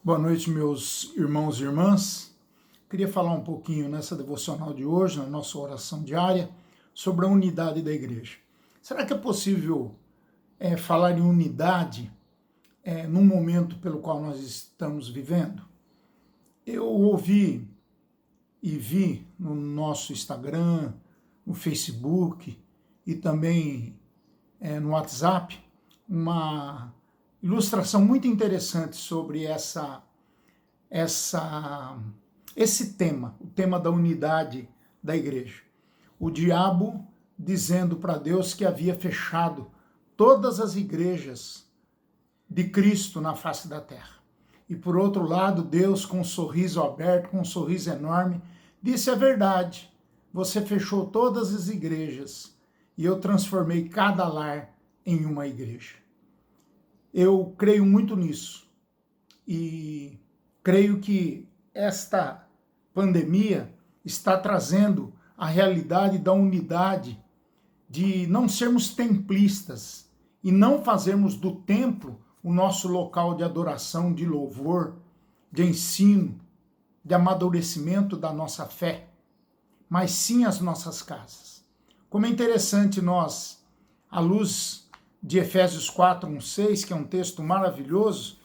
Boa noite, meus irmãos e irmãs. Queria falar um pouquinho nessa devocional de hoje, na nossa oração diária, sobre a unidade da igreja. Será que é possível falar em unidade num momento pelo qual nós estamos vivendo? Eu ouvi e vi no nosso Instagram, no Facebook e também no WhatsApp uma ilustração muito interessante sobre esse tema, o tema da unidade da igreja. O diabo dizendo para Deus que havia fechado todas as igrejas de Cristo na face da terra. E por outro lado, Deus com um sorriso aberto, com um sorriso enorme, disse: é verdade, você fechou todas as igrejas e eu transformei cada lar em uma igreja. Eu creio muito nisso e creio que esta pandemia está trazendo a realidade da unidade, de não sermos templistas e não fazermos do templo o nosso local de adoração, de louvor, de ensino, de amadurecimento da nossa fé, mas sim as nossas casas. Como é interessante nós, à luz de Efésios 4:1-6, que é um texto maravilhoso,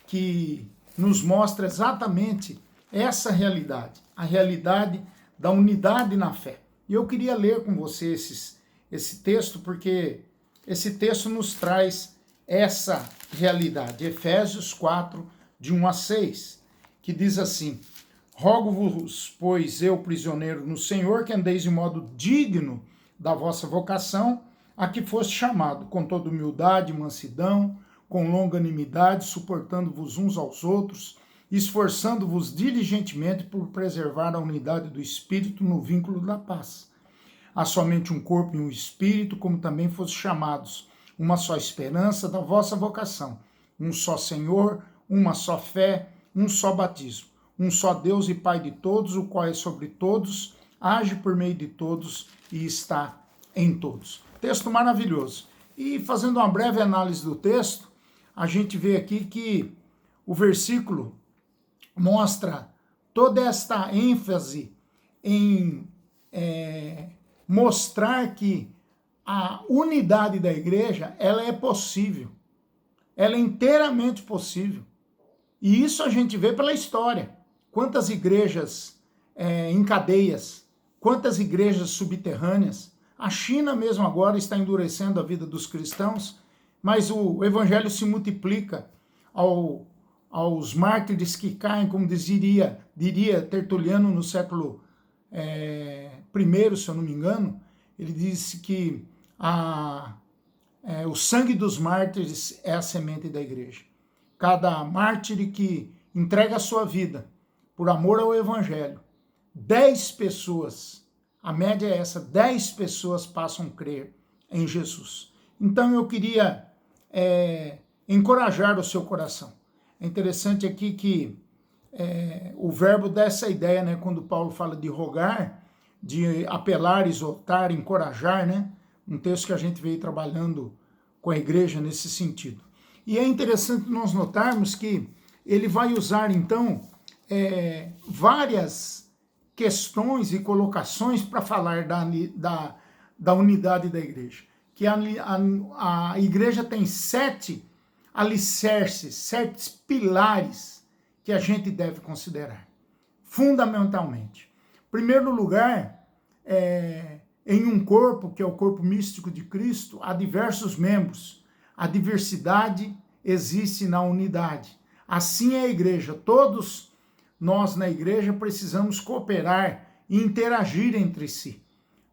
que nos mostra exatamente essa realidade, a realidade da unidade na fé. E eu queria ler com você esse texto, porque esse texto nos traz essa realidade. Efésios 4, de 1-6, que diz assim: rogo-vos, pois eu, prisioneiro no Senhor, que andeis de modo digno da vossa vocação, a que foste chamado, com toda humildade e mansidão, com longanimidade, suportando-vos uns aos outros, esforçando-vos diligentemente por preservar a unidade do Espírito no vínculo da paz. Há somente um corpo e um Espírito, como também fostes chamados, uma só esperança da vossa vocação, um só Senhor, uma só fé, um só batismo, um só Deus e Pai de todos, o qual é sobre todos, age por meio de todos e está em todos. Texto maravilhoso. E fazendo uma breve análise do texto, a gente vê aqui que o versículo mostra toda esta ênfase em mostrar que a unidade da igreja, ela é possível. Ela é inteiramente possível. E isso a gente vê pela história. Quantas igrejas em cadeias, quantas igrejas subterrâneas. A China mesmo agora está endurecendo a vida dos cristãos, mas o evangelho se multiplica aos mártires que caem, como diria Tertuliano no século I, se eu não me engano. Ele disse que o sangue dos mártires é a semente da igreja. Cada mártir que entrega a sua vida por amor ao evangelho, 10 pessoas, a média é essa, 10 pessoas passam a crer em Jesus. Então eu queria encorajar o seu coração. É interessante aqui que o verbo dá essa ideia, né? Quando Paulo fala de rogar, de apelar, exortar, encorajar, né? Um texto que a gente veio trabalhando com a igreja nesse sentido. E é interessante nós notarmos que ele vai usar, então, várias questões e colocações para falar da unidade da igreja. Que a igreja tem 7 alicerces, 7 pilares que a gente deve considerar, fundamentalmente. Em primeiro lugar, em um corpo, que é o corpo místico de Cristo, há diversos membros. A diversidade existe na unidade. Assim é a igreja. Todos nós na igreja precisamos cooperar e interagir entre si.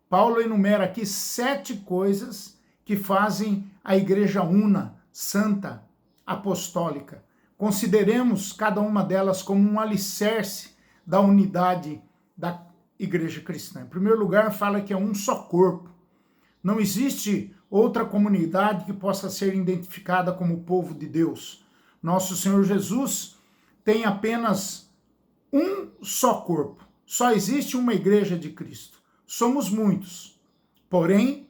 Paulo enumera aqui 7 coisas que fazem a igreja una, santa, apostólica. Consideremos cada uma delas como um alicerce da unidade da igreja cristã. Em primeiro lugar, fala que é um só corpo. Não existe outra comunidade que possa ser identificada como o povo de Deus. Nosso Senhor Jesus tem apenas um só corpo. Só existe uma igreja de Cristo. Somos muitos, porém,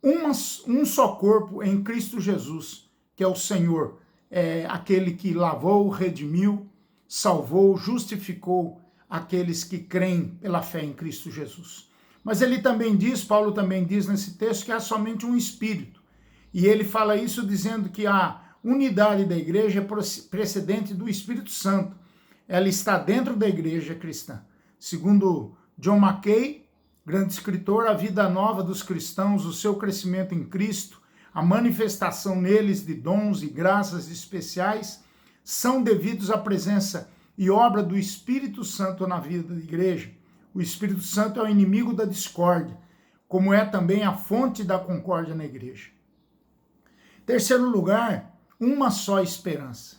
um só corpo em Cristo Jesus, que é o Senhor. é aquele que lavou, redimiu, salvou, justificou aqueles que creem pela fé em Cristo Jesus. Mas ele também diz, Paulo também diz nesse texto, que há somente um Espírito. E ele fala isso dizendo que a unidade da igreja é precedente do Espírito Santo. Ela está dentro da igreja cristã. Segundo John Mackay, grande escritor, a vida nova dos cristãos, o seu crescimento em Cristo, a manifestação neles de dons e graças especiais são devidos à presença e obra do Espírito Santo na vida da igreja. O Espírito Santo é o inimigo da discórdia, como é também a fonte da concórdia na igreja. Terceiro lugar, uma só esperança.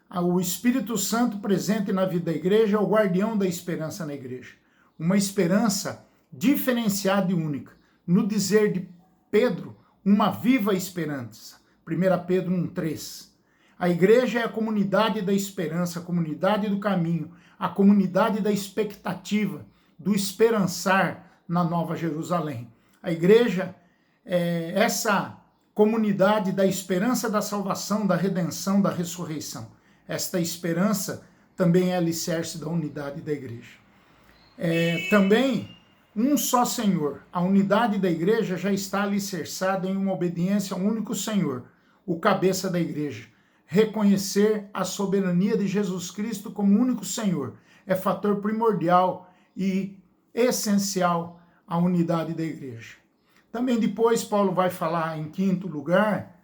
O Espírito Santo presente na vida da igreja é o guardião da esperança na igreja. Uma esperança diferenciada e única. No dizer de Pedro, uma viva esperança. 1 Pedro 1,3. A igreja é a comunidade da esperança, a comunidade do caminho, a comunidade da expectativa, do esperançar na Nova Jerusalém. A igreja é essa comunidade da esperança da salvação, da redenção, da ressurreição. Esta esperança também é alicerce da unidade da igreja. Também um só Senhor. A unidade da igreja já está alicerçada em uma obediência ao único Senhor, o cabeça da igreja. Reconhecer a soberania de Jesus Cristo como único Senhor é fator primordial e essencial à unidade da igreja. Também depois Paulo vai falar em quinto lugar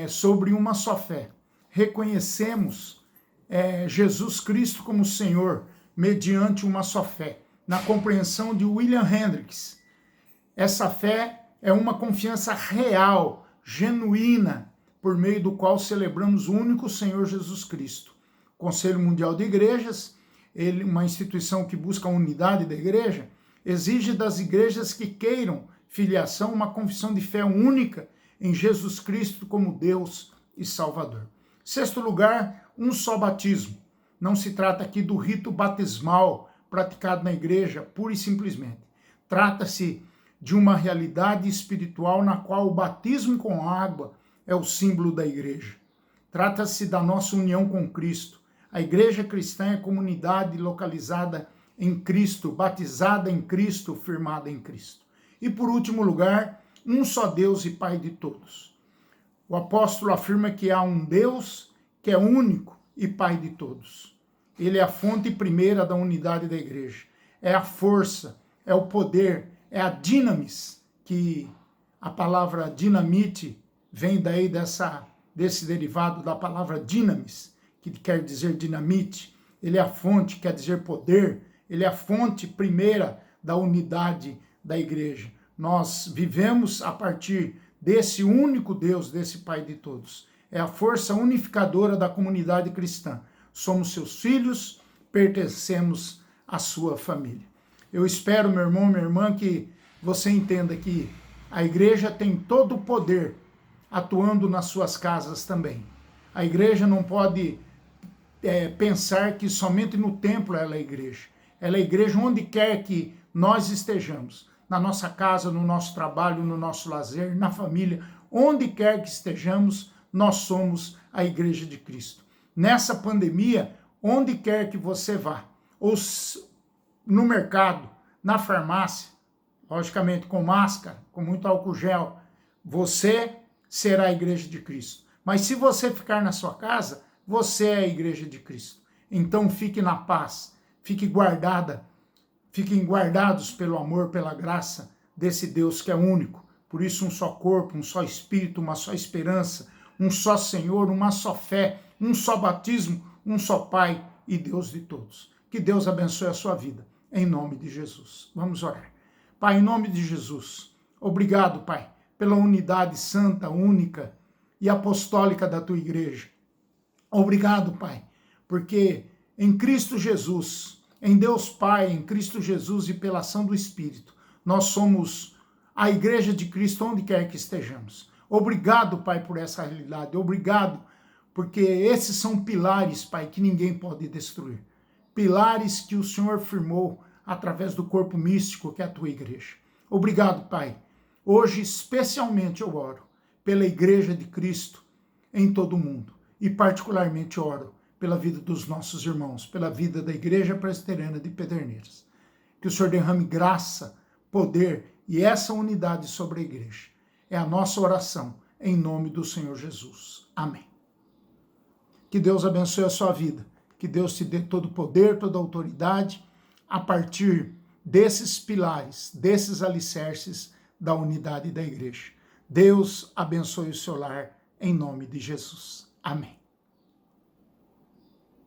sobre uma só fé. Reconhecemos Jesus Cristo como Senhor mediante uma só fé. Na compreensão de William Hendricks, essa fé é uma confiança real, genuína, por meio do qual celebramos o único Senhor Jesus Cristo. O Conselho Mundial de Igrejas, uma instituição que busca a unidade da igreja, exige das igrejas que queiram filiação uma confissão de fé única em Jesus Cristo como Deus e Salvador. Sexto lugar, um só batismo. Não se trata aqui do rito batismal praticado na igreja, pura e simplesmente. Trata-se de uma realidade espiritual na qual o batismo com água é o símbolo da igreja. Trata-se da nossa união com Cristo. A igreja cristã é a comunidade localizada em Cristo, batizada em Cristo, firmada em Cristo. E por último lugar, um só Deus e Pai de todos. O apóstolo afirma que há um Deus que é único e Pai de todos. Ele é a fonte primeira da unidade da igreja. É a força, é o poder, é a dinamis, que a palavra dinamite vem daí desse derivado da palavra dinamis, que quer dizer dinamite. Ele é a fonte, quer dizer poder. Ele é a fonte primeira da unidade da igreja. Nós vivemos a partir desse único Deus, desse Pai de todos. É a força unificadora da comunidade cristã. Somos seus filhos, pertencemos à sua família. Eu espero, meu irmão, minha irmã, que você entenda que a igreja tem todo o poder atuando nas suas casas também. A igreja não pode pensar que somente no templo ela é igreja. Ela é igreja onde quer que nós estejamos. Na nossa casa, no nosso trabalho, no nosso lazer, na família, onde quer que estejamos, nós somos a igreja de Cristo. Nessa pandemia, onde quer que você vá, ou no mercado, na farmácia, logicamente com máscara, com muito álcool gel, você será a igreja de Cristo. Mas se você ficar na sua casa, você é a igreja de Cristo. Então fique na paz, fiquem guardados pelo amor, pela graça desse Deus que é único. Por isso um só corpo, um só espírito, uma só esperança, um só Senhor, uma só fé, um só batismo, um só Pai e Deus de todos. Que Deus abençoe a sua vida, em nome de Jesus. Vamos orar. Pai, em nome de Jesus, obrigado, Pai, pela unidade santa, única e apostólica da tua igreja. Obrigado, Pai, porque em Cristo Jesus, em Deus Pai, em Cristo Jesus e pela ação do Espírito, nós somos a igreja de Cristo onde quer que estejamos. Obrigado, Pai, por essa realidade. Obrigado, porque esses são pilares, Pai, que ninguém pode destruir. Pilares que o Senhor firmou através do corpo místico que é a tua igreja. Obrigado, Pai. Hoje, especialmente, eu oro pela igreja de Cristo, em todo o mundo. E particularmente oro pela vida dos nossos irmãos, pela vida da Igreja Presbiteriana de Pederneiras. Que o Senhor derrame graça, poder e essa unidade sobre a igreja. É a nossa oração, em nome do Senhor Jesus. Amém. Que Deus abençoe a sua vida. Que Deus te dê todo o poder, toda a autoridade, a partir desses pilares, desses alicerces da unidade da igreja. Deus abençoe o seu lar, em nome de Jesus. Amém.